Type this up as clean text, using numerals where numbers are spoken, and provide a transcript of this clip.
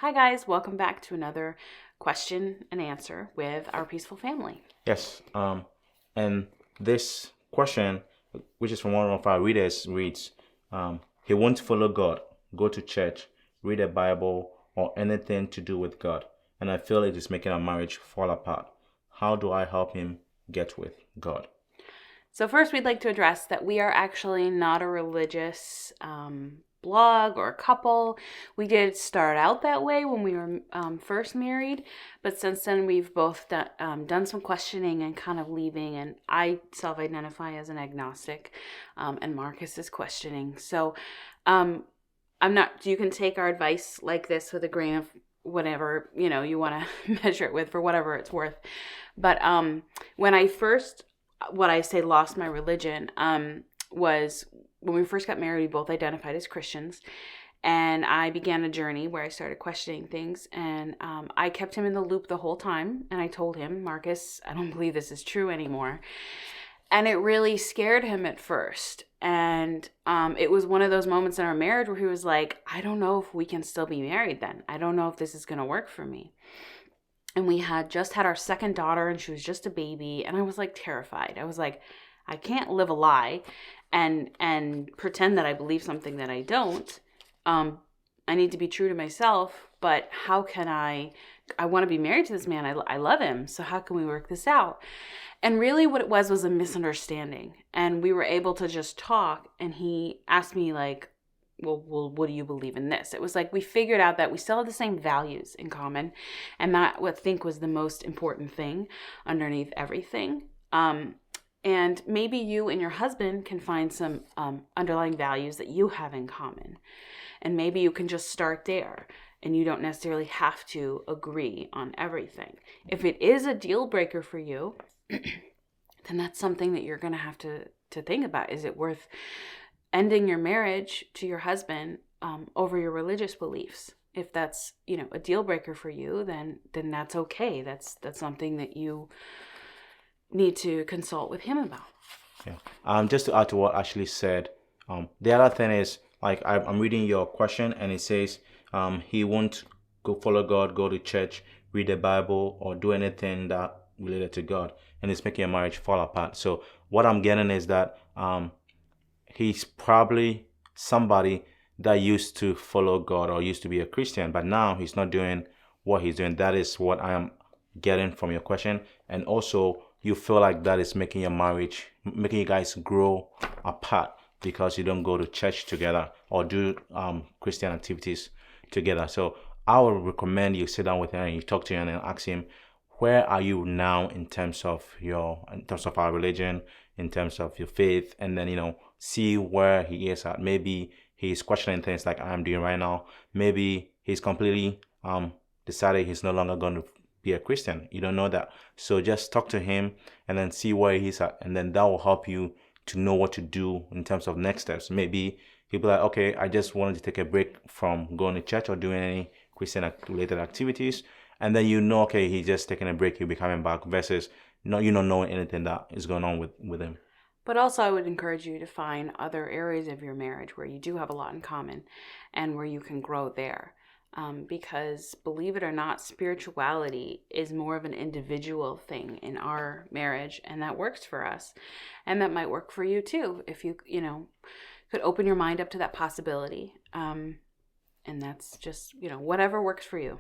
Hi guys, welcome back to another question and answer with our peaceful family. Yes. And this question, which is from one of our readers, reads, he won't follow God, go to church, read a Bible, or anything to do with God. And I feel it is making our marriage fall apart. How do I help him get with God? So first we'd like to address that we are actually not a religious blog or couple. We did start out that way when we were first married, but since then we've both done some questioning and kind of leaving, and I self-identify as an agnostic, and Marcus is questioning. So you can take our advice like this with a grain of whatever, you want to measure it with for whatever it's worth. But when I first, what I say lost my religion, was when we first got married. We both identified as Christians, and I began a journey where I started questioning things, and I kept him in the loop the whole time, and I told him, Marcus, I don't believe this is true anymore. And it really scared him at first. And it was one of those moments in our marriage where he was like, I don't know if we can still be married then. I don't know if this is going to work for me. And we had just had our second daughter, and she was just a baby, and I was like terrified. I was like, I can't live a lie and pretend that I believe something that I don't. I need to be true to myself, but how can I want to be married to this man. I love him. So how can we work this out? And really what it was a misunderstanding. And we were able to just talk, and he asked me like, well, what do you believe in this? It was like we figured out that we still have the same values in common, and that what I think was the most important thing underneath everything. And maybe you and your husband can find some underlying values that you have in common, and maybe you can just start there, and you don't necessarily have to agree on everything. If it is a deal breaker for you, then that's something that you're going to have to think about. Is it worth ending your marriage to your husband over your religious beliefs? If that's, a deal breaker for you, then that's okay. That's something that you need to consult with him about. Yeah. Just to add to what Ashley said, the other thing is, like, I'm reading your question, and it says, he won't go follow God, go to church, read the Bible, or do anything that related to God, and it's making a marriage fall apart. So what I'm getting is that he's probably somebody that used to follow God or used to be a Christian, but now he's not doing what he's doing. That is what I am getting from your question. And also, you feel like that is making your marriage, making you guys grow apart because you don't go to church together or do Christian activities together. So I would recommend you sit down with him and you talk to him and ask him, where are you now in terms of our religion, in terms of your faith, and then see where he is at. Maybe he's questioning things like I'm doing right now. Maybe he's completely decided he's no longer going to be a Christian. You don't know that. So just talk to him and then see where he's at, and then that will help you to know what to do in terms of next steps. Maybe he'll be like, okay, I just wanted to take a break from going to church or doing any Christian related activities. And then okay, he's just taking a break, he'll be coming back, versus you don't know anything that is going on with him. But also I would encourage you to find other areas of your marriage where you do have a lot in common and where you can grow there. Because believe it or not, spirituality is more of an individual thing in our marriage, and that works for us. And that might work for you too, if you could open your mind up to that possibility. And that's just, whatever works for you.